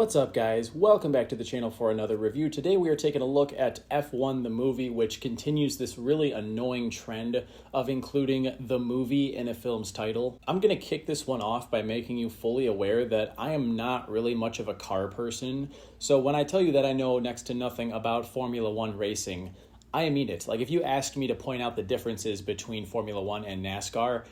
What's up, guys? Welcome back to the channel for another review. Today we are taking a look at F1 the movie, which continues this really annoying trend of including the movie in a film's title. I'm going to kick this one off by making you fully aware that I am not really much of a car person. So when I tell you that I know next to nothing about Formula One racing, I mean it. Like, if you asked me to point out the differences between Formula One and NASCAR,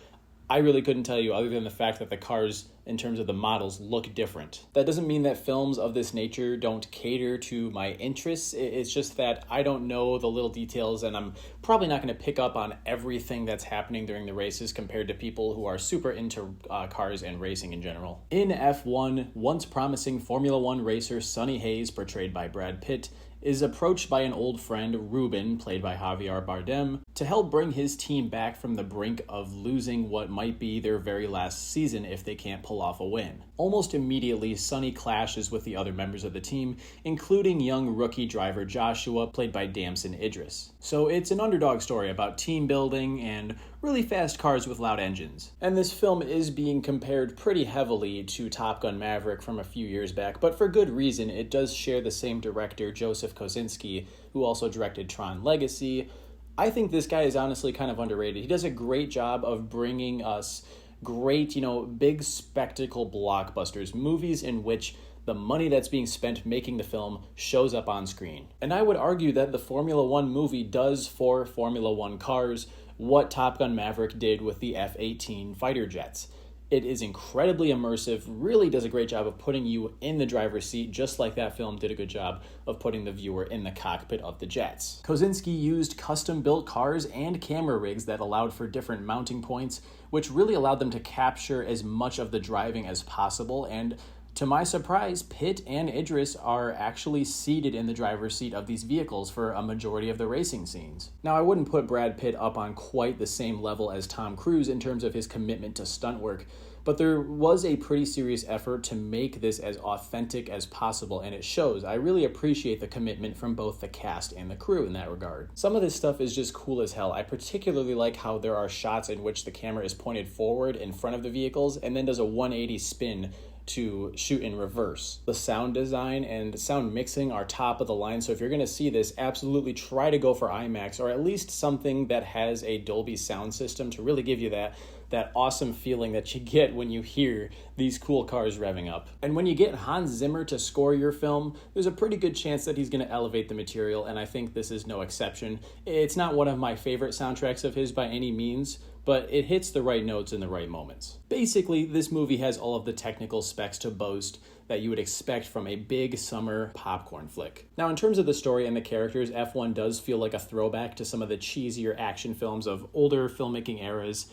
I really couldn't tell you, other than the fact that the cars, in terms of the models, look different. That doesn't mean that films of this nature don't cater to my interests. It's just that I don't know the little details, and I'm probably not going to pick up on everything that's happening during the races compared to people who are super into cars and racing in general. In F1, once promising Formula One racer Sonny Hayes, portrayed by Brad Pitt, is approached by an old friend, Ruben, played by Javier Bardem, to help bring his team back from the brink of losing what might be their very last season if they can't pull off a win. Almost immediately, Sonny clashes with the other members of the team, including young rookie driver Joshua, played by Damson Idris. So it's an underdog story about team building and really fast cars with loud engines. And this film is being compared pretty heavily to Top Gun Maverick from a few years back, but for good reason. It does share the same director, Joseph Kosinski, who also directed Tron Legacy. I think this guy is honestly kind of underrated. He does a great job of bringing us great, big spectacle blockbusters, movies in which the money that's being spent making the film shows up on screen. And I would argue that the Formula One movie does for Formula One cars what Top Gun Maverick did with the F-18 fighter jets. It is incredibly immersive, really does a great job of putting you in the driver's seat, just like that film did a good job of putting the viewer in the cockpit of the jets. Kosinski used custom-built cars and camera rigs that allowed for different mounting points, which really allowed them to capture as much of the driving as possible, and to my surprise, Pitt and Idris are actually seated in the driver's seat of these vehicles for a majority of the racing scenes. Now, I wouldn't put Brad Pitt up on quite the same level as Tom Cruise in terms of his commitment to stunt work, but there was a pretty serious effort to make this as authentic as possible, and it shows. I really appreciate the commitment from both the cast and the crew in that regard. Some of this stuff is just cool as hell. I particularly like how there are shots in which the camera is pointed forward in front of the vehicles and then does a 180 spin to shoot in reverse. The sound design and sound mixing are top of the line, so if you're going to see this, absolutely try to go for IMAX, or at least something that has a Dolby sound system to really give you that awesome feeling that you get when you hear these cool cars revving up. And when you get Hans Zimmer to score your film, there's a pretty good chance that he's going to elevate the material, and I think this is no exception. It's not one of my favorite soundtracks of his by any means, but it hits the right notes in the right moments. Basically, this movie has all of the technical specs to boast that you would expect from a big summer popcorn flick. Now, in terms of the story and the characters, F1 does feel like a throwback to some of the cheesier action films of older filmmaking eras.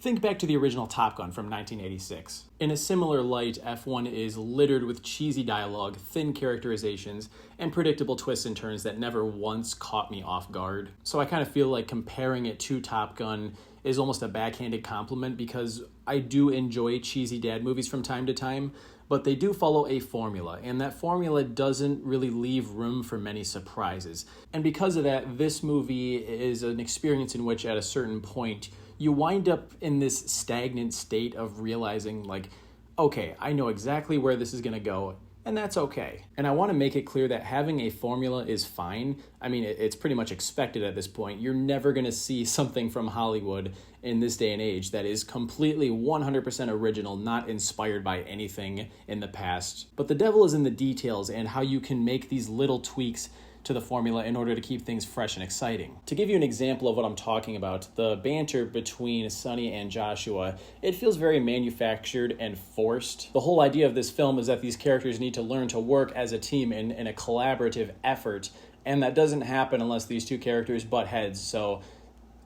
Think back to the original Top Gun from 1986. In a similar light, F1 is littered with cheesy dialogue, thin characterizations, and predictable twists and turns that never once caught me off guard. So I kind of feel like comparing it to Top Gun is almost a backhanded compliment, because I do enjoy cheesy dad movies from time to time, but they do follow a formula, and that formula doesn't really leave room for many surprises. And because of that, this movie is an experience in which at a certain point, you wind up in this stagnant state of realizing, like, okay, I know exactly where this is going to go, and that's okay. And I want to make it clear that having a formula is fine. I mean, it's pretty much expected at this point. You're never going to see something from Hollywood in this day and age that is completely 100% original, not inspired by anything in the past. But the devil is in the details and how you can make these little tweaks to the formula in order to keep things fresh and exciting. To give you an example of what I'm talking about, the banter between Sonny and Joshua, it feels very manufactured and forced. The whole idea of this film is that these characters need to learn to work as a team in a collaborative effort, and that doesn't happen unless these two characters butt heads, so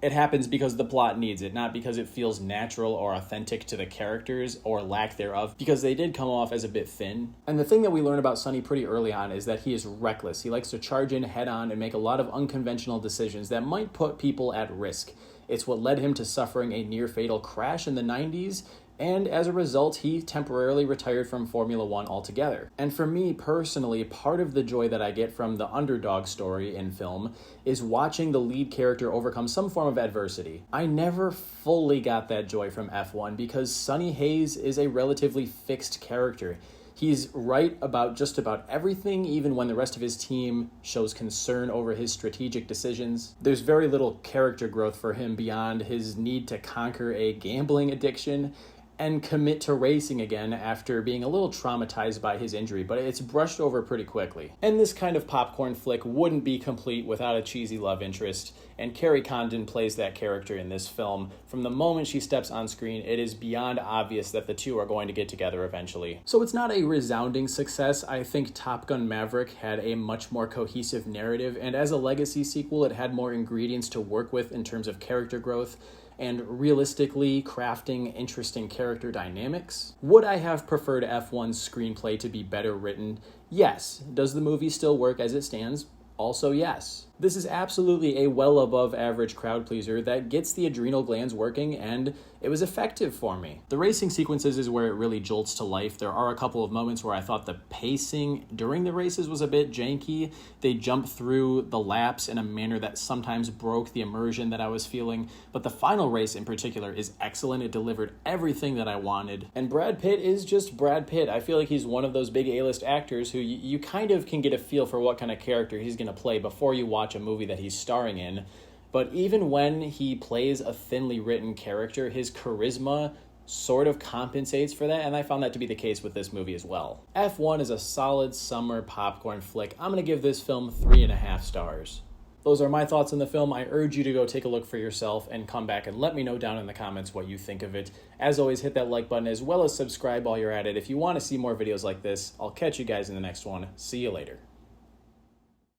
it happens because the plot needs it, not because it feels natural or authentic to the characters, or lack thereof, because they did come off as a bit thin. And the thing that we learn about Sonny pretty early on is that he is reckless. He likes to charge in head on and make a lot of unconventional decisions that might put people at risk. It's what led him to suffering a near-fatal crash in the 90s, and as a result, he temporarily retired from Formula One altogether. And for me personally, part of the joy that I get from the underdog story in film is watching the lead character overcome some form of adversity. I never fully got that joy from F1 because Sonny Hayes is a relatively fixed character. He's right about just about everything, even when the rest of his team shows concern over his strategic decisions. There's very little character growth for him beyond his need to conquer a gambling addiction and commit to racing again after being a little traumatized by his injury, but it's brushed over pretty quickly. And this kind of popcorn flick wouldn't be complete without a cheesy love interest, and Carrie Condon plays that character in this film. From the moment she steps on screen, it is beyond obvious that the two are going to get together eventually. So it's not a resounding success. I think Top Gun Maverick had a much more cohesive narrative, and as a legacy sequel, it had more ingredients to work with in terms of character growth and realistically crafting interesting character dynamics. Would I have preferred F1's screenplay to be better written? Yes. Does the movie still work as it stands? Also yes. This is absolutely a well above average crowd pleaser that gets the adrenal glands working, and it was effective for me. The racing sequences is where it really jolts to life. There are a couple of moments where I thought the pacing during the races was a bit janky. They jumped through the laps in a manner that sometimes broke the immersion that I was feeling, but the final race in particular is excellent. It delivered everything that I wanted. And Brad Pitt is just Brad Pitt. I feel like he's one of those big A-list actors who you kind of can get a feel for what kind of character he's going to play before you watch a movie that he's starring in. But even when he plays a thinly written character, his charisma sort of compensates for that, and I found that to be the case with this movie as well. F1 is a solid summer popcorn flick. I'm going to give this film 3.5 stars. Those are my thoughts on the film. I urge you to go take a look for yourself and come back and let me know down in the comments what you think of it. As always, hit that like button as well as subscribe while you're at it. If you want to see more videos like this, I'll catch you guys in the next one. See you later.